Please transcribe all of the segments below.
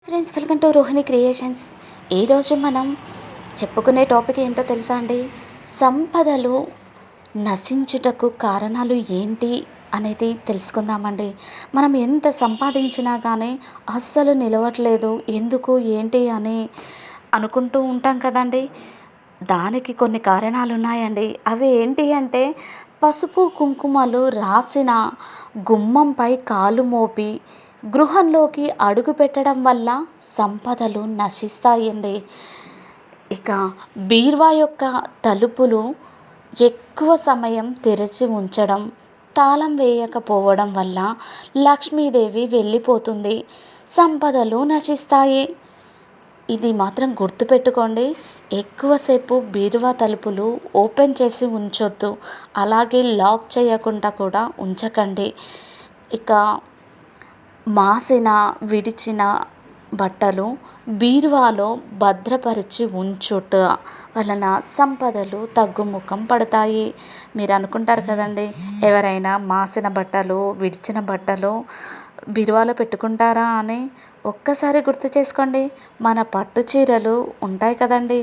Friends, welcome to Rohini creations. ఈరోజు మనం చెప్పుకునే టాపిక్ ఏంటో తెలుసా అండి? సంపదలు నశించుటకు కారణాలు ఏంటి అనేది తెలుసుకుందామండి. మనం ఎంత సంపాదించినా కానీ అస్సలు నిలవట్లేదు, ఎందుకు ఏంటి అని అనుకుంటూ ఉంటాం కదండి. దానికి కొన్ని కారణాలు ఉన్నాయండి. అవి ఏంటి అంటే, పసుపు కుంకుమలు రాసిన గుమ్మంపై కాలు మోపి గృహంలోకి అడుగు పెట్టడం వల్ల సంపదలు నశిస్తాయండి. ఇక బీరువా యొక్క తలుపులు ఎక్కువ సమయం తెరిచి ఉంచడం, తాళం వేయకపోవడం వల్ల లక్ష్మీదేవి వెళ్ళిపోతుంది, సంపదలు నశిస్తాయి. ఇది మాత్రం గుర్తుపెట్టుకోండి. ఎక్కువసేపు బీరువా తలుపులు ఓపెన్ చేసి ఉంచొద్దు, అలాగే లాక్ చేయకుండా కూడా ఉంచకండి. ఇక మాసిన విడిచిన బట్టలు బీరువాలో భద్రపరిచి ఉంచుట వలన సంపదలు తగ్గుముఖం పడతాయి. మీరు అనుకుంటారు కదండి, ఎవరైనా మాసిన బట్టలు విడిచిన బట్టలు బీరువాలో పెట్టుకుంటారా అని. ఒక్కసారి గుర్తు చేసుకోండి. మన పట్టు చీరలు ఉంటాయి కదండి,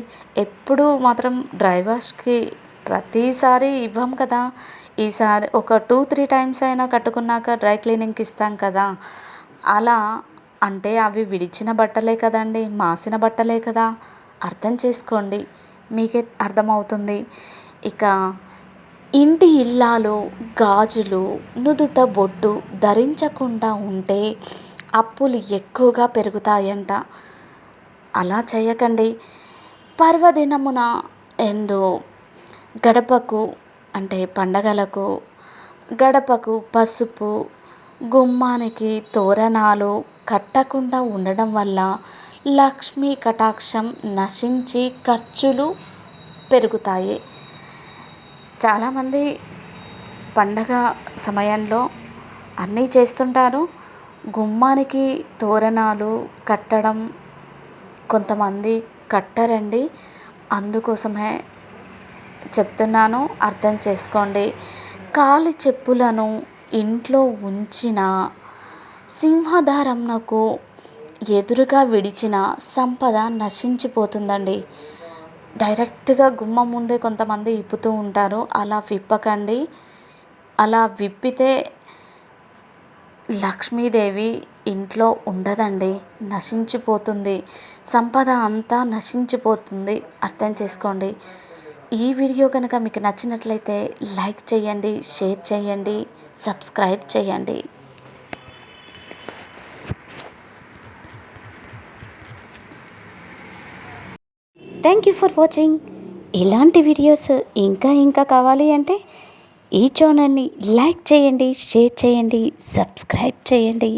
ఎప్పుడు మాత్రం డ్రై వాష్కి ప్రతిసారి ఇవ్వం కదా. ఈసారి ఒక 2-3 టైమ్స్ అయినా కట్టుకున్నాక డ్రై క్లీనింగ్కి ఇస్తాం కదా. అలా అంటే అవి విడిచిన బట్టలే కదండి, మాసిన బట్టలే కదా. అర్థం చేసుకోండి, మీకే అర్థమవుతుంది. ఇక ఇంటి ఇల్లాలు గాజులు నుదుట బొట్టు ధరించకుండా ఉంటే అప్పులు ఎక్కువగా పెరుగుతాయంట. అలా చేయకండి. పర్వదినమున ఎందు గడపకు అంటే పండగలకు గడపకు పసుపు, గుమ్మానికి తోరణాలు కట్టకుండా ఉండడం వల్ల లక్ష్మీ కటాక్షం నశించి ఖర్చులు పెరుగుతాయి. చాలామంది పండగ సమయంలో అన్నీ చేస్తుంటారు. గుమ్మానికి తోరణాలు కట్టడం కొంతమంది కట్టరండి. అందుకోసమే చెప్తున్నాను, అర్థం చేసుకోండి. కాలి చెప్పులను ఇంట్లో ఉంచిన సింహద్వారమునకు ఎదురుగా విడిచిన సంపద నశించిపోతుందండి. డైరెక్ట్గా గుమ్మం ముందే కొంతమంది విప్పుతూ ఉంటారు. అలా విప్పకండి. అలా విప్పితే లక్ష్మీదేవి ఇంట్లో ఉండదండి, నశించిపోతుంది, సంపద అంతా నశించిపోతుంది. అర్థం చేసుకోండి. ఈ వీడియో కనుక మీకు నచ్చినట్లయితే లైక్ చేయండి, షేర్ చేయండి, సబ్స్క్రైబ్ చేయండి. Thank you for watching. ఇలాంటి వీడియోస్ ఇంకా కావాలి అంటే ఈ ఛానల్ని లైక్ చేయండి, షేర్ చేయండి, సబ్స్క్రైబ్ చేయండి.